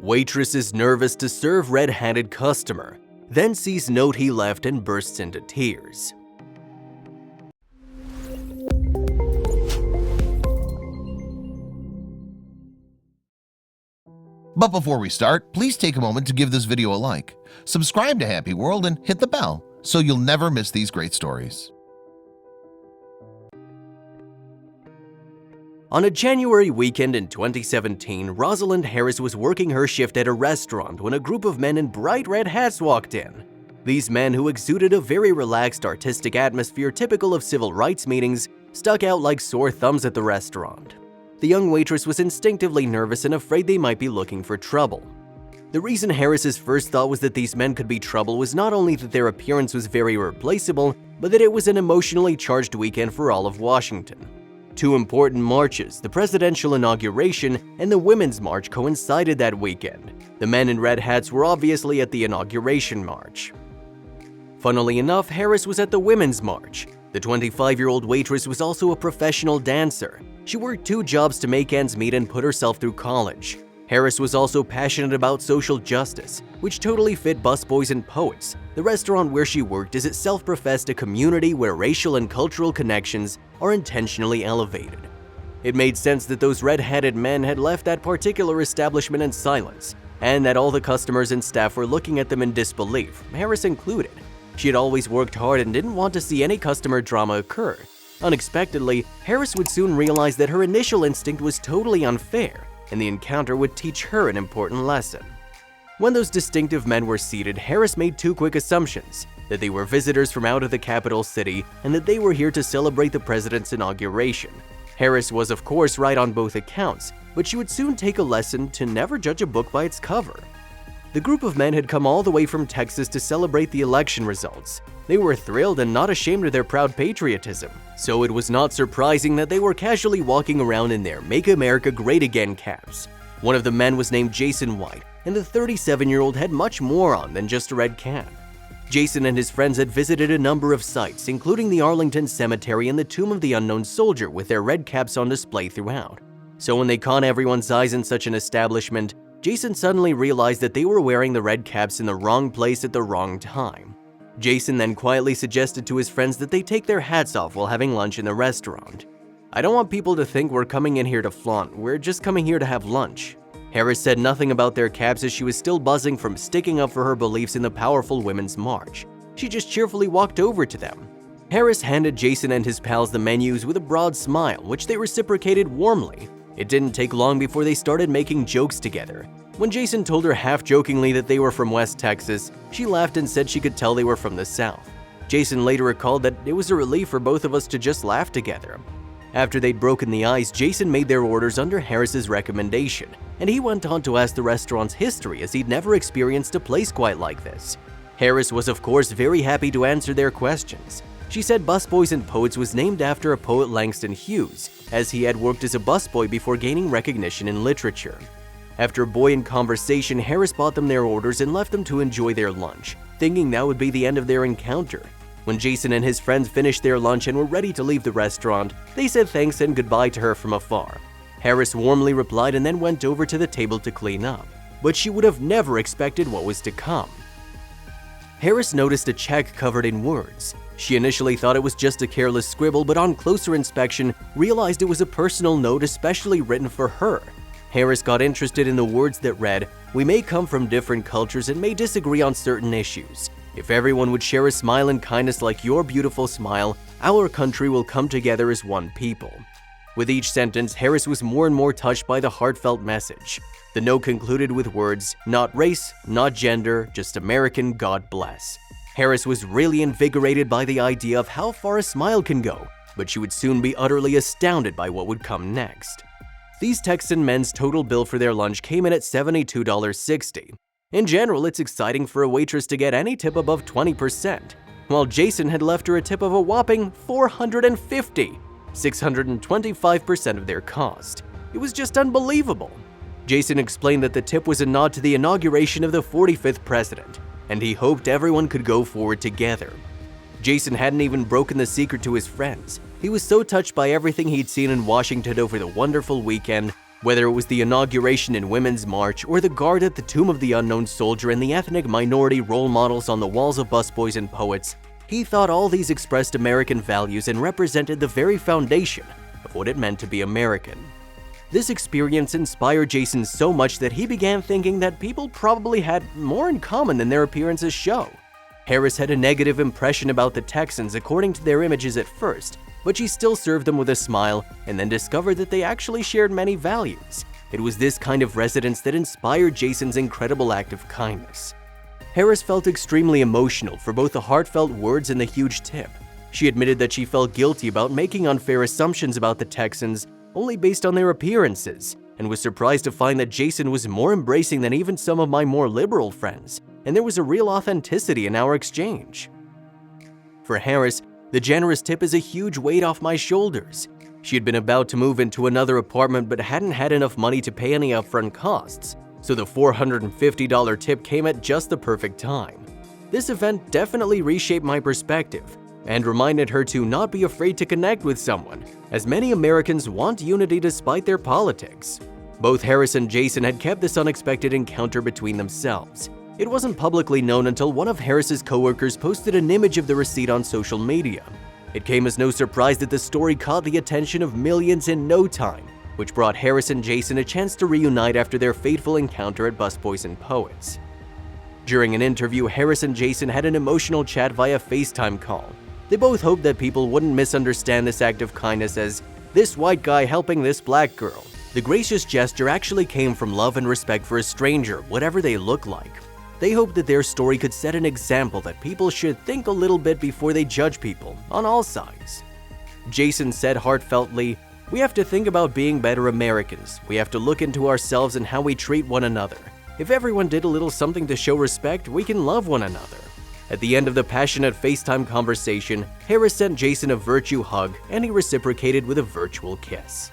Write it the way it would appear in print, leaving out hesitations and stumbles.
Waitress is nervous to serve red-handed customer, then sees note he left and bursts into tears. But before we start, please take a moment to give this video a like, subscribe to HappyWorld, and hit the bell so you'll never miss these great stories. On a January weekend in 2017, Rosalynd Harris was working her shift at a restaurant when a group of men in bright red hats walked in. These men, who exuded a very relaxed, artistic atmosphere typical of civil rights meetings, stuck out like sore thumbs at the restaurant. The young waitress was instinctively nervous and afraid they might be looking for trouble. The reason Harris's first thought was that these men could be trouble was not only that their appearance was very irreplaceable, but that it was an emotionally charged weekend for all of Washington. Two important marches, the presidential inauguration and the Women's March, coincided that weekend. The men in red hats were obviously at the inauguration march. Funnily enough, Harris was at the Women's March. The 25-year-old waitress was also a professional dancer. She worked 2 jobs to make ends meet and put herself through college. Harris was also passionate about social justice, which totally fit busboys and poets. The restaurant where she worked is itself professed a community where racial and cultural connections are intentionally elevated. It made sense that those red-headed men had left that particular establishment in silence, and that all the customers and staff were looking at them in disbelief, Harris included. She had always worked hard and didn't want to see any customer drama occur. Unexpectedly, Harris would soon realize that her initial instinct was totally unfair, and the encounter would teach her an important lesson. When those distinctive men were seated, Harris made 2 quick assumptions: that they were visitors from out of the capital city and that they were here to celebrate the president's inauguration. Harris was of course right on both accounts, but she would soon take a lesson to never judge a book by its cover. The group of men had come all the way from Texas to celebrate the election results. They were thrilled and not ashamed of their proud patriotism, so it was not surprising that they were casually walking around in their Make America Great Again caps. One of the men was named Jason White, and the 37-year-old had much more on than just a red cap. Jason and his friends had visited a number of sites, including the Arlington Cemetery and the Tomb of the Unknown Soldier, with their red caps on display throughout. So when they caught everyone's eyes in such an establishment, Jason suddenly realized that they were wearing the red caps in the wrong place at the wrong time. Jason then quietly suggested to his friends that they take their hats off while having lunch in the restaurant. "I don't want people to think we're coming in here to flaunt, we're just coming here to have lunch." Harris said nothing about their caps as she was still buzzing from sticking up for her beliefs in the powerful Women's March. She just cheerfully walked over to them. Harris handed Jason and his pals the menus with a broad smile, which they reciprocated warmly. It didn't take long before they started making jokes together. When Jason told her half-jokingly that they were from West Texas, she laughed and said she could tell they were from the South. Jason later recalled that it was a relief for both of us to just laugh together. After they'd broken the ice, Jason made their orders under Harris's recommendation, and he went on to ask the restaurant's history as he'd never experienced a place quite like this. Harris was of course very happy to answer their questions. She said Busboys and Poets was named after a poet Langston Hughes, as he had worked as a busboy before gaining recognition in literature. After a buoyant conversation, Harris bought them their orders and left them to enjoy their lunch, thinking that would be the end of their encounter. When Jason and his friends finished their lunch and were ready to leave the restaurant, they said thanks and goodbye to her from afar. Harris warmly replied and then went over to the table to clean up, but she would have never expected what was to come. Harris noticed a check covered in words. She initially thought it was just a careless scribble, but on closer inspection, realized it was a personal note especially written for her. Harris got interested in the words that read, "We may come from different cultures and may disagree on certain issues. If everyone would share a smile and kindness like your beautiful smile, our country will come together as one people." With each sentence, Harris was more and more touched by the heartfelt message. The note concluded with words, "Not race, not gender, just American, God bless." Harris was really invigorated by the idea of how far a smile can go, but she would soon be utterly astounded by what would come next. These Texan men's total bill for their lunch came in at $72.60. In general, it's exciting for a waitress to get any tip above 20%, while Jason had left her a tip of a whopping $450, 625% of their cost. It was just unbelievable. Jason explained that the tip was a nod to the inauguration of the 45th president, and he hoped everyone could go forward together. Jason hadn't even broken the secret to his friends. He was so touched by everything he'd seen in Washington over the wonderful weekend Whether it was the inauguration in Women's March or the guard at the Tomb of the Unknown Soldier and the ethnic minority role models on the walls of busboys and poets, he thought all these expressed American values and represented the very foundation of what it meant to be American. This experience inspired Jason so much that he began thinking that people probably had more in common than their appearances show. Harris had a negative impression about the Texans according to their images at first, but she still served them with a smile and then discovered that they actually shared many values. It was this kind of resonance that inspired Jason's incredible act of kindness. Harris felt extremely emotional for both the heartfelt words and the huge tip. She admitted that she felt guilty about making unfair assumptions about the Texans only based on their appearances, and was surprised to find that Jason was more embracing than even some of my more liberal friends, and there was a real authenticity in our exchange. For Harris, the generous tip is a huge weight off my shoulders. She had been about to move into another apartment but hadn't had enough money to pay any upfront costs, so the $450 tip came at just the perfect time. This event definitely reshaped my perspective and reminded her to not be afraid to connect with someone, as many Americans want unity despite their politics. Both Harris and Jason had kept this unexpected encounter between themselves. It wasn't publicly known until one of Harris's coworkers posted an image of the receipt on social media. It came as no surprise that the story caught the attention of millions in no time, which brought Harris and Jason a chance to reunite after their fateful encounter at Busboys and Poets. During an interview, Harris and Jason had an emotional chat via FaceTime call. They both hoped that people wouldn't misunderstand this act of kindness as this white guy helping this black girl. The gracious gesture actually came from love and respect for a stranger, whatever they look like. They hoped that their story could set an example that people should think a little bit before they judge people, on all sides. Jason said heartfeltly, "We have to think about being better Americans. We have to look into ourselves and how we treat one another. If everyone did a little something to show respect, we can love one another." At the end of the passionate FaceTime conversation, Harris sent Jason a virtue hug and he reciprocated with a virtual kiss.